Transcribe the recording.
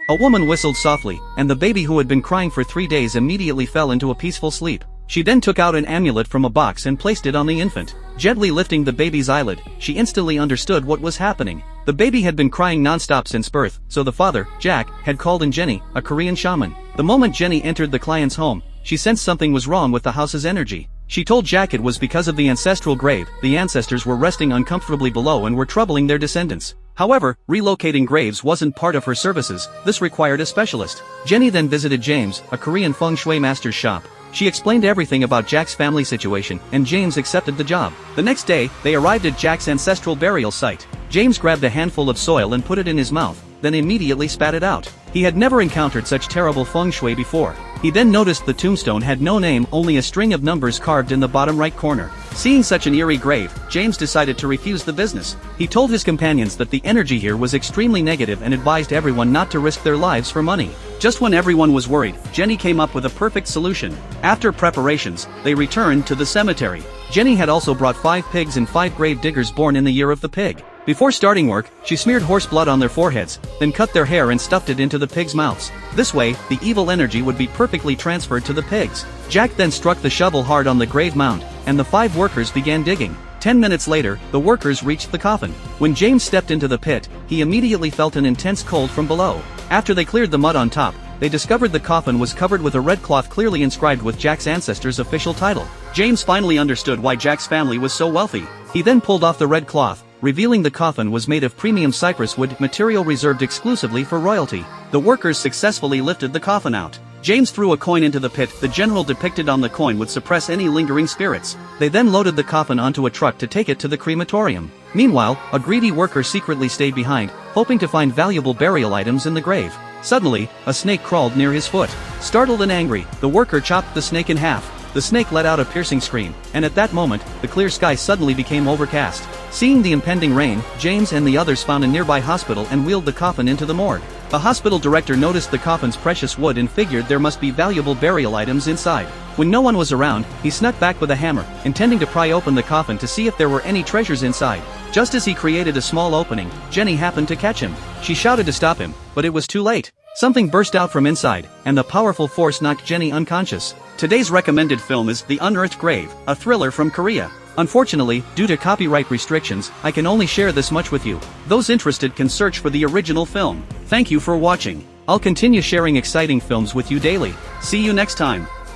A woman whistled softly, and the baby who had been crying for 3 days immediately fell into a peaceful sleep. She then took out an amulet from a box and placed it on the infant. Gently lifting the baby's eyelid, she instantly understood what was happening. The baby had been crying non-stop since birth, so the father, Jack, had called in Jenny, a Korean shaman. The moment Jenny entered the client's home, she sensed something was wrong with the house's energy. She told Jack it was because of the ancestral grave. The ancestors were resting uncomfortably below and were troubling their descendants. However, relocating graves wasn't part of her services. This required a specialist. Jenny then visited James, a Korean feng shui master's shop. She explained everything about Jack's family situation, and James accepted the job. The next day, they arrived at Jack's ancestral burial site. James grabbed a handful of soil and put it in his mouth, then immediately spat it out. He had never encountered such terrible feng shui before. He then noticed the tombstone had no name, only a string of numbers carved in the bottom right corner. Seeing such an eerie grave, James decided to refuse the business. He told his companions that the energy here was extremely negative and advised everyone not to risk their lives for money. Just when everyone was worried, Jenny came up with a perfect solution. After preparations, they returned to the cemetery. Jenny had also brought 5 pigs and 5 grave diggers born in the year of the pig. Before starting work, she smeared horse blood on their foreheads, then cut their hair and stuffed it into the pigs' mouths. This way, the evil energy would be perfectly transferred to the pigs. Jack then struck the shovel hard on the grave mound, and the 5 workers began digging. 10 minutes later, the workers reached the coffin. When James stepped into the pit, he immediately felt an intense cold from below. After they cleared the mud on top, they discovered the coffin was covered with a red cloth clearly inscribed with Jack's ancestors' official title. James finally understood why Jack's family was so wealthy. He then pulled off the red cloth, revealing the coffin was made of premium cypress wood, material reserved exclusively for royalty. The workers successfully lifted the coffin out. James threw a coin into the pit. The general depicted on the coin would suppress any lingering spirits. They then loaded the coffin onto a truck to take it to the crematorium. Meanwhile, a greedy worker secretly stayed behind, hoping to find valuable burial items in the grave. Suddenly, a snake crawled near his foot. Startled and angry, the worker chopped the snake in half. The snake let out a piercing scream, and at that moment, the clear sky suddenly became overcast. Seeing the impending rain, James and the others found a nearby hospital and wheeled the coffin into the morgue. The hospital director noticed the coffin's precious wood and figured there must be valuable burial items inside. When no one was around, he snuck back with a hammer, intending to pry open the coffin to see if there were any treasures inside. Just as he created a small opening, Jenny happened to catch him. She shouted to stop him, but it was too late. Something burst out from inside, and the powerful force knocked Jenny unconscious. Today's recommended film is The Unearthed Grave, a thriller from Korea. Unfortunately, due to copyright restrictions, I can only share this much with you. Those interested can search for the original film. Thank you for watching. I'll continue sharing exciting films with you daily. See you next time.